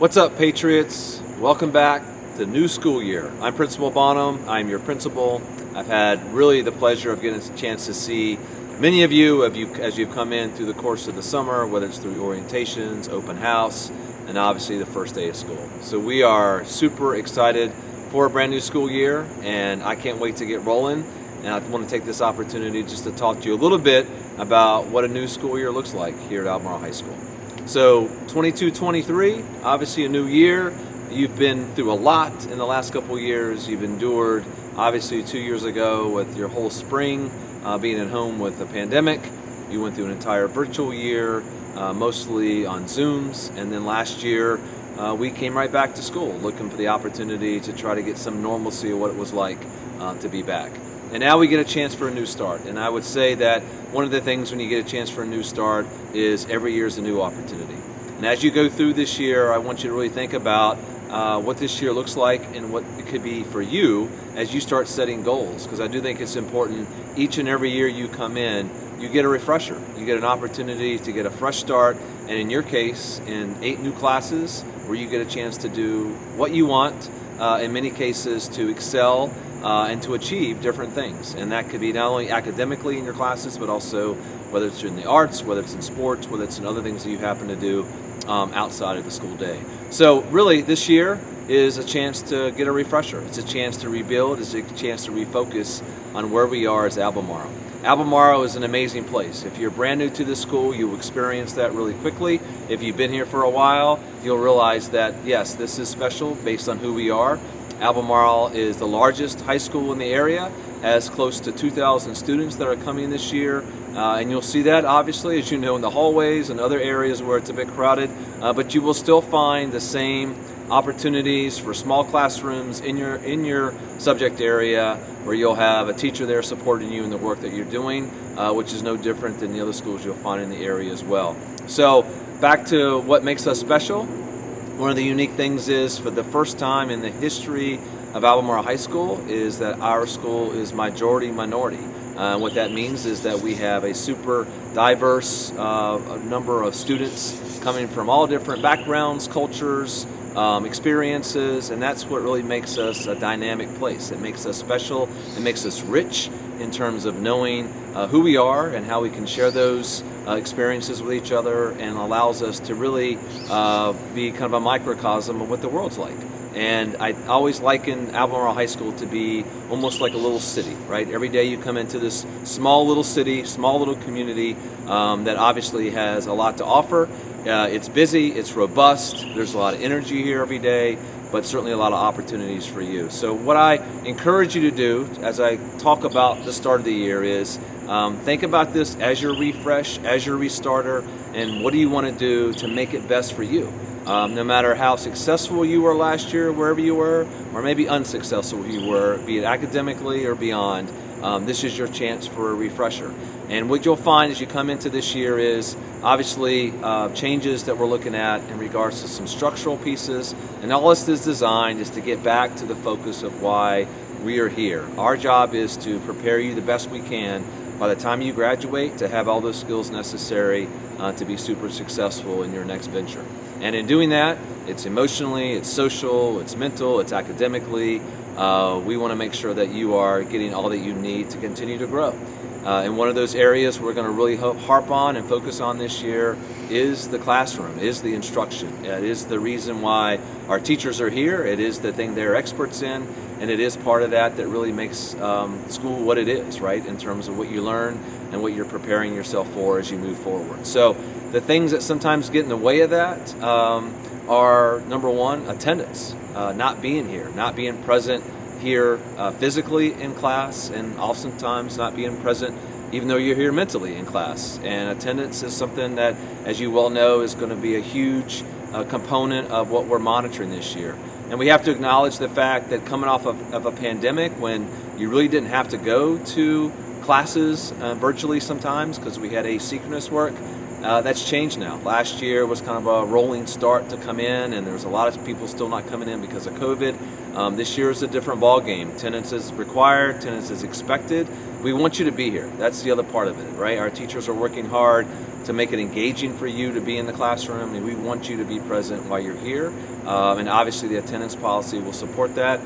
What's up, Patriots? Welcome back to the new school year. I'm Principal Bonham. I'm your principal. I've had really the pleasure of getting a chance to see many of you as you've come in through the course of the summer, whether it's through orientations, open house, and obviously the first day of school. So we are super excited for a brand new school year, and I can't wait to get rolling. And I want to take this opportunity just to talk to you a little bit about what a new school year looks like here at Albemarle High School. So 22-23, obviously a new year. You've been through a lot in the last couple of years. You've endured, obviously 2 years ago with your whole spring, being at home with the pandemic. You went through an entire virtual year, mostly on Zooms. And then last year, we came right back to school, looking for the opportunity to try to get some normalcy of what it was like to be back. And now we get a chance for a new start. And I would say that one of the things when you get a chance for a new start is every year is a new opportunity. And as you go through this year, I want you to really think about what this year looks like and what it could be for you as you start setting goals. Because I do think it's important each and every year you come in, you get a refresher. You get an opportunity to get a fresh start. And in your case, in 8 new classes where you get a chance to do what you want, in many cases to excel and to achieve different things. And that could be not only academically in your classes, but also whether it's in the arts, whether it's in sports, whether it's in other things that you happen to do outside of the school day. So really this year is a chance to get a refresher. It's a chance to rebuild. It's a chance to refocus on where we are as Albemarle. Albemarle is an amazing place. If you're brand new to this school, you will experience that really quickly. If you've been here for a while, you'll realize that, yes, this is special based on who we are. Albemarle is the largest high school in the area, has close to 2,000 students that are coming this year. And you'll see that, obviously, as you know, in the hallways and other areas where it's a bit crowded. But you will still find the same opportunities for small classrooms in your subject area where you'll have a teacher there supporting you in the work that you're doing, which is no different than the other schools you'll find in the area as well. So back to what makes us special. One of the unique things is, for the first time in the history of Albemarle High School, is that our school is majority minority. What that means is that we have a super diverse number of students coming from all different backgrounds, cultures, experiences, and that's what really makes us a dynamic place. It makes us special. It makes us rich in terms of knowing who we are and how we can share those experiences with each other, and allows us to really be kind of a microcosm of what the world's like. And I always liken Albemarle High School to be almost like a little city, right? Every day you come into this small little city, small little community that obviously has a lot to offer. It's busy, it's robust, there's a lot of energy here every day, but certainly a lot of opportunities for you. So what I encourage you to do as I talk about the start of the year is think about this as your refresh, as your restarter, and what do you want to do to make it best for you. No matter how successful you were last year, wherever you were, or maybe unsuccessful you were, be it academically or beyond, this is your chance for a refresher. And what you'll find as you come into this year is obviously changes that we're looking at in regards to some structural pieces. And all this is designed is to get back to the focus of why we are here. Our job is to prepare you the best we can by the time you graduate to have all those skills necessary to be super successful in your next venture. And in doing that, it's emotionally, it's social, it's mental, it's academically. We want to make sure that you are getting all that you need to continue to grow. And one of those areas we're going to really harp on and focus on this year is the classroom, is the instruction. It is the reason why our teachers are here. It is the thing they're experts in, and it is part of that really makes school what it is, right, in terms of what you learn and what you're preparing yourself for as you move forward. So the things that sometimes get in the way of that are, number one, attendance, not being here, not being present here physically in class, and oftentimes not being present even though you're here mentally in class. And attendance is something that, as you well know, is going to be a huge component of what we're monitoring this year. And we have to acknowledge the fact that coming off of a pandemic, when you really didn't have to go to classes virtually sometimes because we had asynchronous work, that's changed now. Last year was kind of a rolling start to come in, and there was a lot of people still not coming in because of COVID. This year is a different ball game. Attendance is required, attendance is expected, we want you to be here. That's the other part of it, right? Our teachers are working hard to make it engaging for you to be in the classroom, and we want you to be present while you're here. And obviously the attendance policy will support that.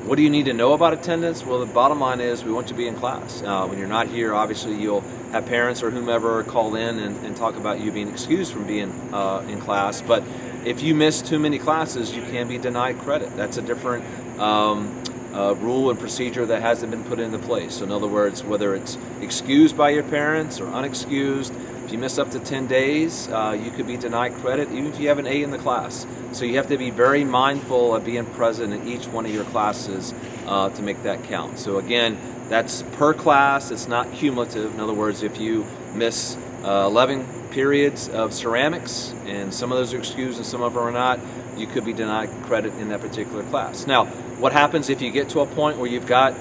What do you need to know about attendance? Well, the bottom line is we want you to be in class. When you're not here, obviously you'll have parents or whomever call in and talk about you being excused from being in class. But if you miss too many classes, you can be denied credit. That's a different rule and procedure that hasn't been put into place. So in other words, whether it's excused by your parents or unexcused, if you miss up to 10 days, you could be denied credit even if you have an A in the class. So you have to be very mindful of being present in each one of your classes to make that count. So again, that's per class, it's not cumulative. In other words, if you miss 11 periods of ceramics, and some of those are excused and some of them are not, you could be denied credit in that particular class. Now, what happens if you get to a point where you've got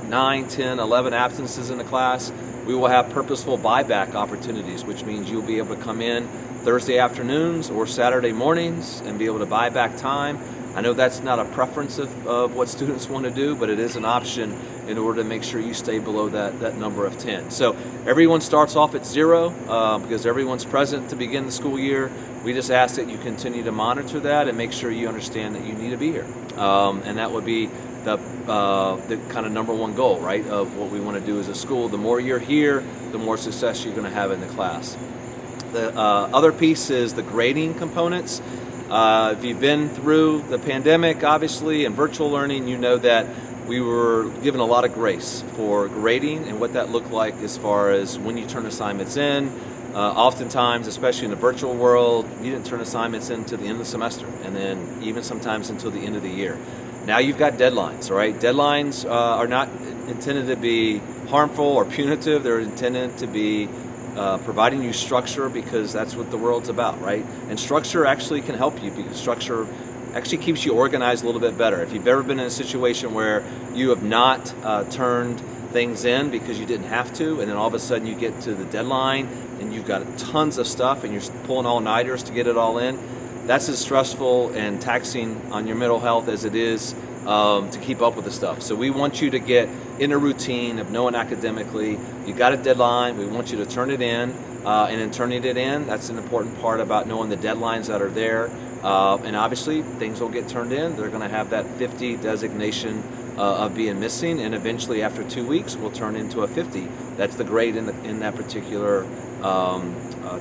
9, 10, 11 absences in the class? We will have purposeful buyback opportunities, which means you'll be able to come in Thursday afternoons or Saturday mornings and be able to buy back time. I know that's not a preference of what students want to do, but it is an option in order to make sure you stay below that number of 10. So everyone starts off at 0 because everyone's present to begin the school year. We just ask that you continue to monitor that and make sure you understand that you need to be here. And that would be the kind of number one goal, right, of what we want to do as a school. The more you're here, the more success you're going to have in the class. The other piece is the grading components. If you've been through the pandemic, obviously, and virtual learning, you know that we were given a lot of grace for grading and what that looked like as far as when you turn assignments in. Oftentimes, especially in the virtual world, you didn't turn assignments in until the end of the semester, and then even sometimes until the end of the year. Now you've got deadlines, right? Deadlines are not intended to be harmful or punitive. They're intended to be providing you structure, because that's what the world's about, right? And structure actually can help you, because structure actually keeps you organized a little bit better. If you've ever been in a situation where you have not turned things in because you didn't have to, and then all of a sudden you get to the deadline and you've got tons of stuff and you're pulling all-nighters to get it all in, that's as stressful and taxing on your mental health as it is to keep up with the stuff. So we want you to get in a routine of knowing academically you got a deadline, we want you to turn it in, and in turning it in, that's an important part about knowing the deadlines that are there. And obviously things will get turned in. They're going to have that 50 designation of being missing, and eventually after 2 weeks will turn into a 50. That's the grade in that particular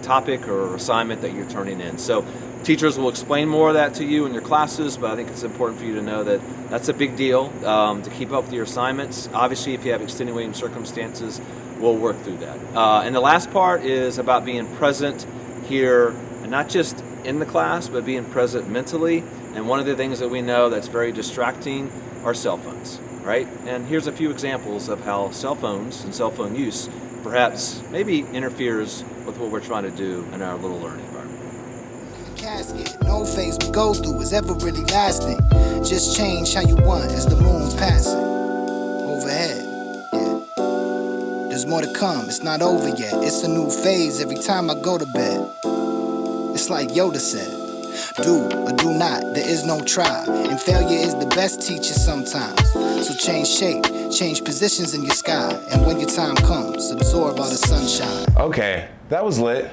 topic or assignment that you're turning in. So teachers will explain more of that to you in your classes, but I think it's important for you to know that that's a big deal to keep up with your assignments. Obviously, if you have extenuating circumstances, we'll work through that. And the last part is about being present here, and not just in the class, but being present mentally. And one of the things that we know that's very distracting are cell phones, right? And here's a few examples of how cell phones and cell phone use perhaps maybe interferes with what we're trying to do in our little learning environment. Casket, no phase we go through is ever really lasting. Just change how you want as the moon's passing overhead. Yeah, there's more to come. It's not over yet. It's a new phase every time I go to bed. It's like Yoda said, do or do not. There is no try, and failure is the best teacher sometimes. So change shape, change positions in your sky, and when your time comes, absorb all the sunshine. Okay, that was lit.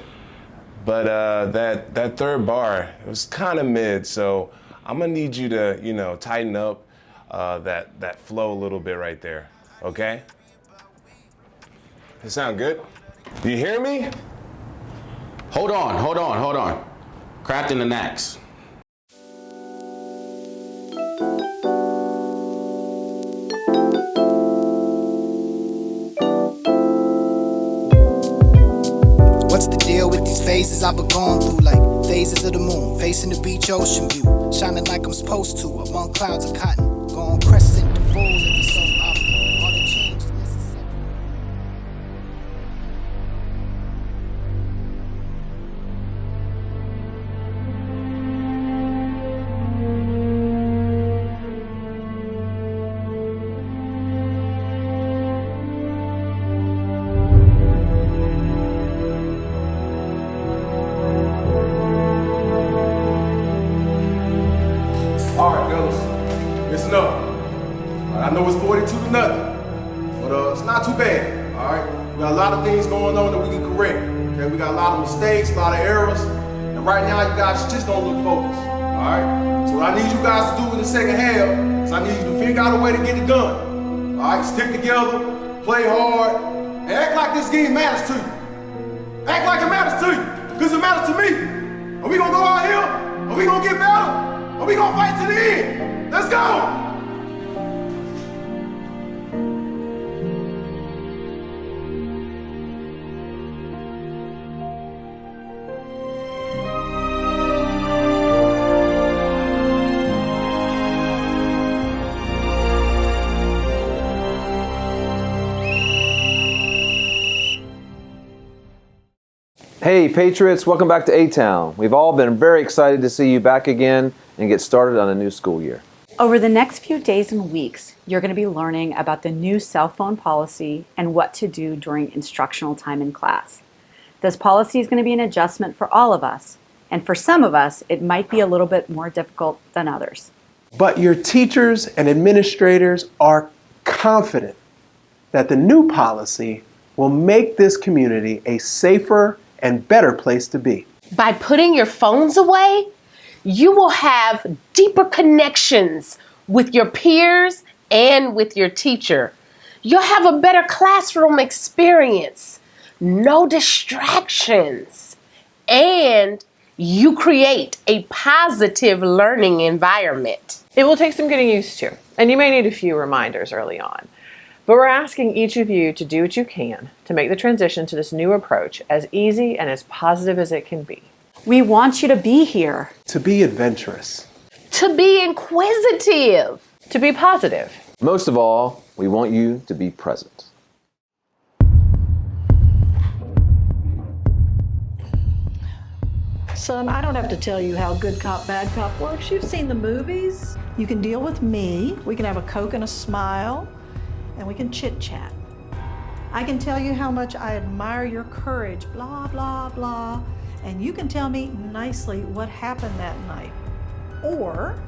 But that third bar, it was kind of mid, so I'm gonna need you to, tighten up that flow a little bit right there, okay? Does it sound good? Do you hear me? Hold on. Crafting the next. What's the deal with these phases I've been going through? Like phases of the moon, facing the beach ocean view, shining like I'm supposed to among clouds of cotton, going crescent to full every so often. All the change is necessary. All right, fellas, listen up. I know it's 42 to nothing, but it's not too bad. all right? We got a lot of things going on that we can correct, okay? We got a lot of mistakes, a lot of errors, and right now you guys just don't look focused, all right? So what I need you guys to do in the second half is I need you to figure out a way to get it done, all right? Stick together, play hard, and act like this game matters to you. Act like it matters to you, because it matters to me. Are we gonna go out here? Are we gonna get better? Are we gonna fight to the end? Let's go! Hey Patriots, welcome back to A-Town. We've all been very excited to see you back again and get started on a new school year. Over the next few days and weeks, you're going to be learning about the new cell phone policy and what to do during instructional time in class. This policy is going to be an adjustment for all of us, and for some of us, it might be a little bit more difficult than others. But your teachers and administrators are confident that the new policy will make this community a safer and better place to be. By putting your phones away, you will have deeper connections with your peers and with your teacher. You'll have a better classroom experience, no distractions, and you create a positive learning environment. It will take some getting used to, and you may need a few reminders early on. But we're asking each of you to do what you can to make the transition to this new approach as easy and as positive as it can be. We want you to be here. To be adventurous. To be inquisitive. To be positive. Most of all, we want you to be present. Son, I don't have to tell you how good cop, bad cop works. You've seen the movies. You can deal with me. We can have a Coke and a smile, and we can chit-chat. I can tell you how much I admire your courage, blah, blah, blah, and you can tell me nicely what happened that night. Or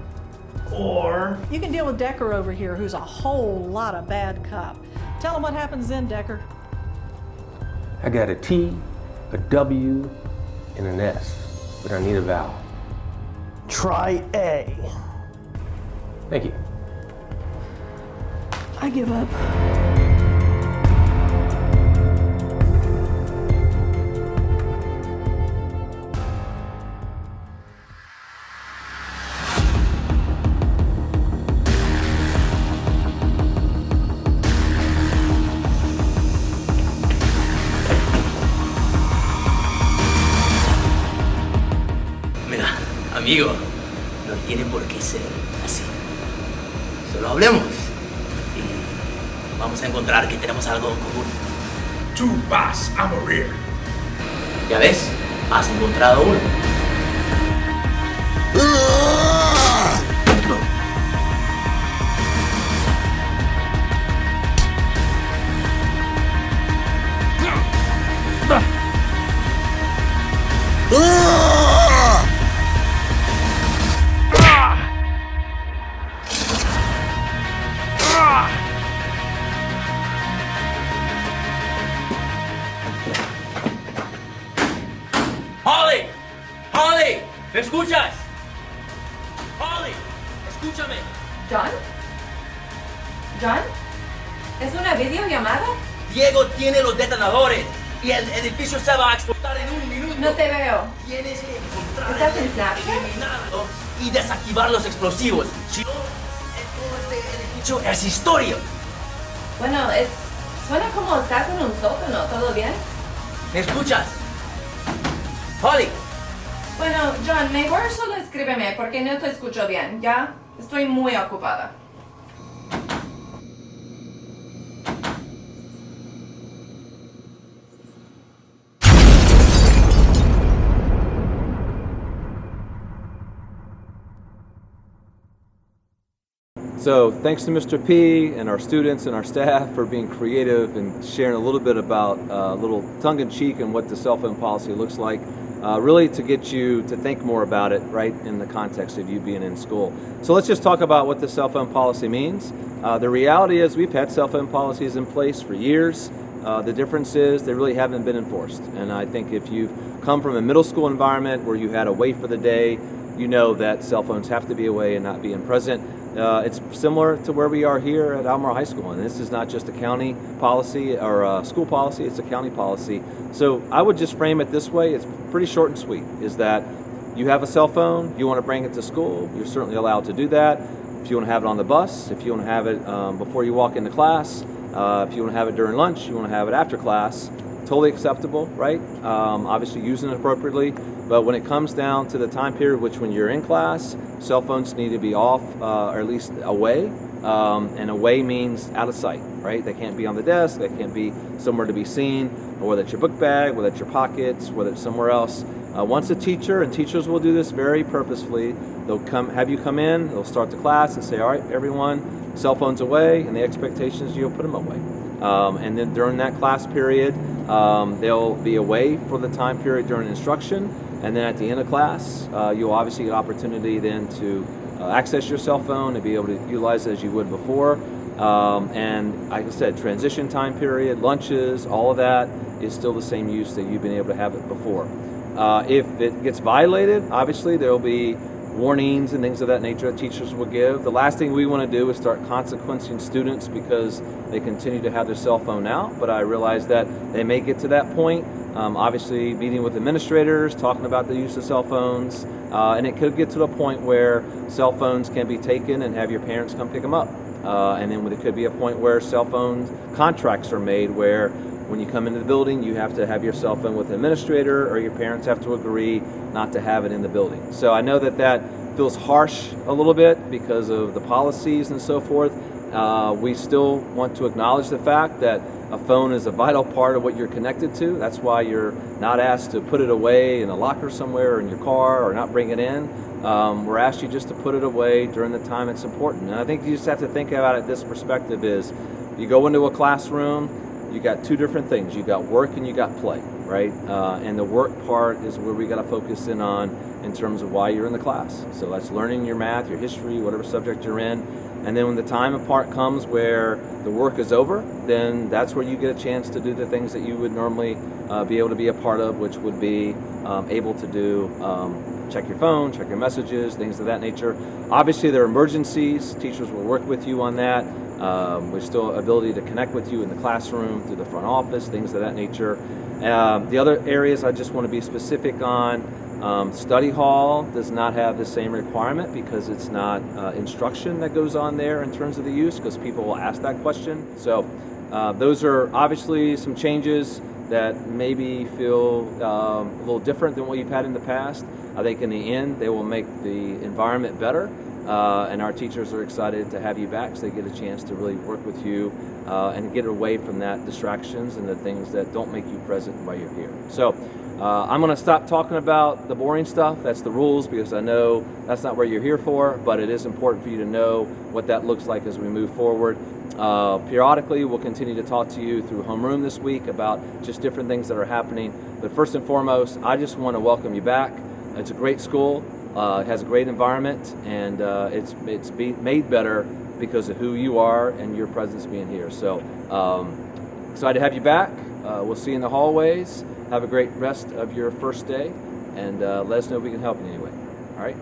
you can deal with Decker over here, who's a whole lot of bad cop. Tell him what happens then, Decker. I got a T, a W, and an S, but I need a vowel. Try A. Thank you. I give up. Mira, amigo, no tiene por qué ser así. Solo hablemos. Vamos a encontrar que tenemos algo en común. Two boss, I'm a rear. Ya ves, has encontrado uno. ¡Holly! ¡Holly! ¿Me escuchas? ¡Holly! Escúchame. ¿John? ¿John? ¿Es una videollamada? Diego tiene los detonadores y el edificio se va a explotar en un minuto. No te veo. Tienes que encontrar ¿Estás en Snapchat? eliminarlo y desactivar los explosivos. Si no, todo este edificio es historia. Bueno, suena como estás en un sótano. ¿Todo bien? ¿Me escuchas? Holly. Bueno, John, mejor solo escríbeme porque no te escucho bien, ¿ya? Estoy muy ocupada. So thanks to Mr. P and our students and our staff for being creative and sharing a little bit about a little tongue-in-cheek and what the cell phone policy looks like, really to get you to think more about it, right, in the context of you being in school. So let's just talk about what the cell phone policy means. The reality is we've had cell phone policies in place for years. The difference is they really haven't been enforced. And I think if you've come from a middle school environment where you had away for the day, you know that cell phones have to be away and not being present. It's similar to where we are here at Albemarle High School, and this is not just a county policy or a school policy, it's a county policy. So I would just frame it this way, it's pretty short and sweet, is that you have a cell phone, you want to bring it to school, you're certainly allowed to do that. If you want to have it on the bus, if you want to have it before you walk into class, if you want to have it during lunch, you want to have it after class, totally acceptable, right? Obviously using it appropriately, but when it comes down to the time period, which when you're in class, cell phones need to be off, or at least away, and away means out of sight, right? They can't be on the desk, they can't be somewhere to be seen, or whether it's your book bag, whether it's your pockets, whether it's somewhere else. Once a teacher, and teachers will do this very purposefully, they'll have you come in, they'll start the class and say, all right, everyone, cell phones away, and the expectation is you'll put them away. And then during that class period, they'll be away for the time period during instruction, and then at the end of class, you'll obviously get opportunity then to access your cell phone and be able to utilize it as you would before. And like I said, transition time period, lunches, all of that is still the same use that you've been able to have it before. If it gets violated, obviously there will be warnings and things of that nature that teachers will give. The last thing we want to do is start consequencing students because they continue to have their cell phone out, but I realize that they may get to that point. Obviously meeting with administrators, talking about the use of cell phones, and it could get to the point where cell phones can be taken and have your parents come pick them up. And then there could be a point where cell phone contracts are made where when you come into the building, you have to have your cell phone with the administrator or your parents have to agree not to have it in the building. So I know that that feels harsh a little bit because of the policies and so forth. We still want to acknowledge the fact that a phone is a vital part of what you're connected to. That's why you're not asked to put it away in a locker somewhere or in your car or not bring it in. We're asked you just to put it away during the time it's important. And I think you just have to think about it this perspective is you go into a classroom, you got two different things. You got work and you got play, right? And the work part is where we got to focus in on in terms of why you're in the class. So that's learning your math, your history, whatever subject you're in. And then when the time part comes where the work is over, then that's where you get a chance to do the things that you would normally be able to be a part of, which would be able to do check your phone, check your messages, things of that nature. Obviously there are emergencies. Teachers will work with you on that. There's still ability to connect with you in the classroom, through the front office, things of that nature. The other areas I just want to be specific on, study hall does not have the same requirement because it's not instruction that goes on there in terms of the use, because people will ask that question. So those are obviously some changes that maybe feel a little different than what you've had in the past. I think in the end they will make the environment better. And our teachers are excited to have you back so they get a chance to really work with you and get away from that distractions and the things that don't make you present while you're here. So I'm going to stop talking about the boring stuff. That's the rules, because I know that's not what you're here for, but it is important for you to know what that looks like as we move forward. Periodically, we'll continue to talk to you through homeroom this week about just different things that are happening. But first and foremost, I just want to welcome you back. It's a great school. It has a great environment, and it's made better because of who you are and your presence being here. So excited to have you back. We'll see you in the hallways. Have a great rest of your first day, and let us know if we can help in any way. All right?